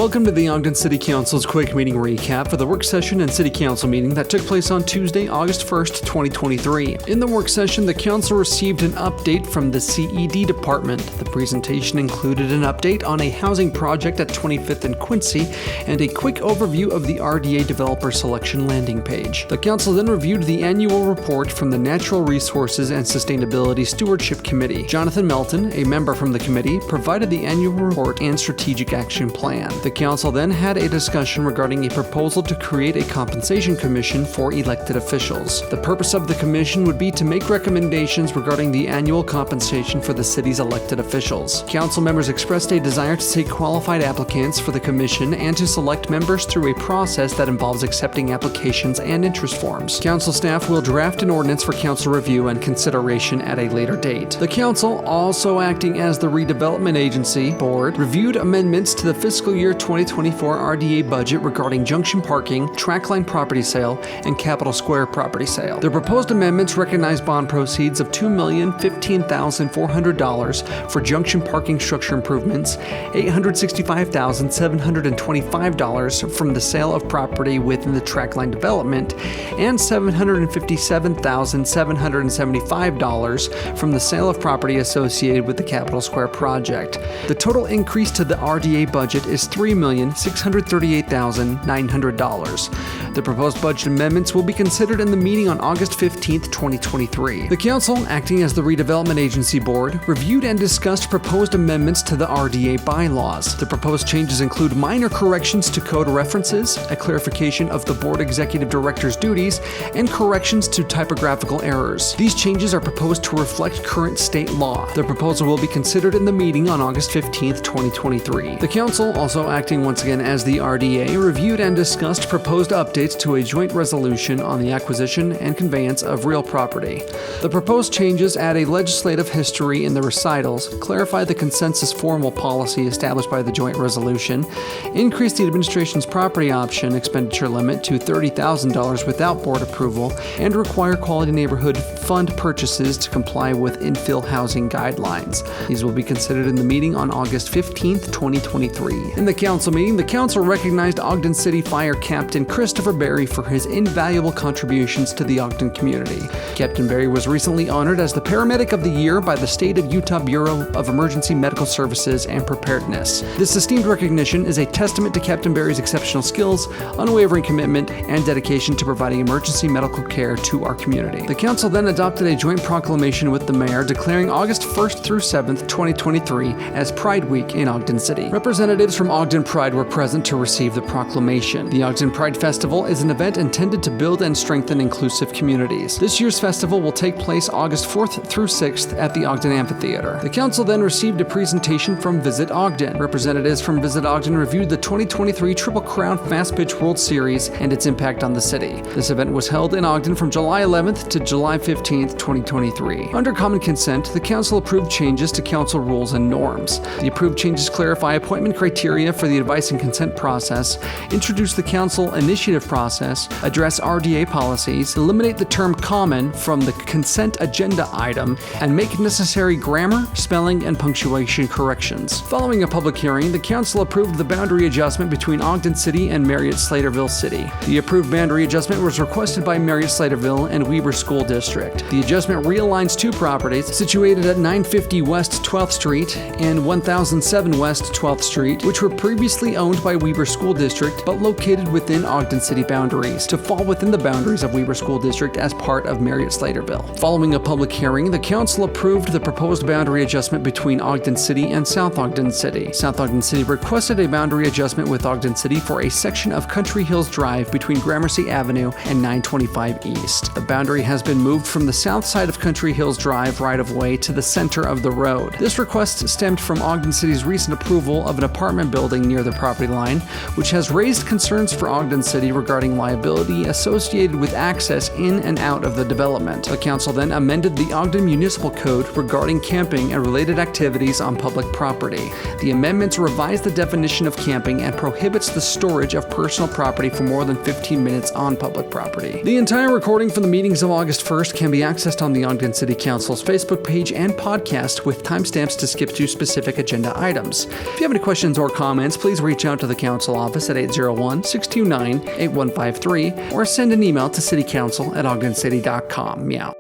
Welcome to the Ogden City Council's quick meeting recap for the work session and City Council meeting that took place on Tuesday, August 1st, 2023. In the work session, the Council received an update from the CED department. The presentation included an update on a housing project at 25th and Quincy and a quick overview of the RDA developer selection landing page. The Council then reviewed the annual report from the Natural Resources and Sustainability Stewardship Committee. Jonathan Melton, a member from the committee, provided the annual report and strategic action plan. The Council then had a discussion regarding a proposal to create a compensation commission for elected officials. The purpose of the commission would be to make recommendations regarding the annual compensation for the city's elected officials. Council members expressed a desire to take qualified applicants for the commission and to select members through a process that involves accepting applications and interest forms. Council staff will draft an ordinance for council review and consideration at a later date. The Council, also acting as the redevelopment agency board, reviewed amendments to the fiscal year 2024 RDA budget regarding junction parking, trackline property sale, and Capitol Square property sale. The proposed amendments recognize bond proceeds of $2,015,400 for junction parking structure improvements, $865,725 from the sale of property within the trackline development, and $757,775 from the sale of property associated with the Capitol Square project. The total increase to the RDA budget is $3,638,900. The proposed budget amendments will be considered in the meeting on August 15, 2023. The Council, acting as the redevelopment agency board, reviewed and discussed proposed amendments to the RDA bylaws. The proposed changes include minor corrections to code references, a clarification of the board executive director's duties, and corrections to typographical errors. These changes are proposed to reflect current state law. The proposal will be considered in the meeting on August 15, 2023. The Council, also acting once again as the RDA, reviewed and discussed proposed updates to a joint resolution on the acquisition and conveyance of real property. The proposed changes add a legislative history in the recitals, clarify the consensus formal policy established by the joint resolution, increase the administration's property option expenditure limit to $30,000 without board approval, and require quality neighborhood fund purchases to comply with infill housing guidelines. These will be considered in the meeting on August 15, 2023. In the Council meeting, the Council recognized Ogden City Fire Captain Christopher Berry for his invaluable contributions to the Ogden community. Captain Berry was recently honored as the Paramedic of the Year by the State of Utah Bureau of Emergency Medical Services and Preparedness. This esteemed recognition is a testament to Captain Berry's exceptional skills, unwavering commitment, and dedication to providing emergency medical care to our community. The Council then adopted a joint proclamation with the Mayor declaring August 1st through 7th, 2023 as Pride Week in Ogden City. Representatives from Ogden Pride were present to receive the proclamation. The Ogden Pride Festival is an event intended to build and strengthen inclusive communities. This year's festival will take place August 4th through 6th at the Ogden Amphitheater. The Council then received a presentation from Visit Ogden. Representatives from Visit Ogden reviewed the 2023 Triple Crown Fast Pitch World Series and its impact on the city. This event was held in Ogden from July 11th to July 15th, 2023. Under common consent, the Council approved changes to Council rules and norms. The approved changes clarify appointment criteria for the advice and consent process, introduce the Council initiative process, address RDA policies, eliminate the term common from the consent agenda item, and make necessary grammar, spelling, and punctuation corrections. Following a public hearing, the Council approved the boundary adjustment between Ogden City and Marriott-Slaterville City. The approved boundary adjustment was requested by Marriott-Slaterville and Weber School District. The adjustment realigns two properties situated at 950 West 12th Street and 1007 West 12th Street, which were previously owned by Weber School District but located within Ogden City boundaries, to fall within the boundaries of Weber School District as part of Marriott-Slaterville. Following a public hearing, the Council approved the proposed boundary adjustment between Ogden City and South Ogden City. South Ogden City requested a boundary adjustment with Ogden City for a section of Country Hills Drive between Gramercy Avenue and 925 East. The boundary has been moved from the south side of Country Hills Drive right-of-way to the center of the road. This request stemmed from Ogden City's recent approval of an apartment building near the property line, which has raised concerns for Ogden City regarding liability associated with access in and out of the development. The Council then amended the Ogden Municipal Code regarding camping and related activities on public property. The amendments revise the definition of camping and prohibits the storage of personal property for more than 15 minutes on public property. The entire recording from the meetings of August 1st can be accessed on the Ogden City Council's Facebook page and podcast with timestamps to skip to specific agenda items. If you have any questions or comments, comments, please reach out to the council office at 801-629-8153 or send an email to citycouncil@ogdencity.com. Meow.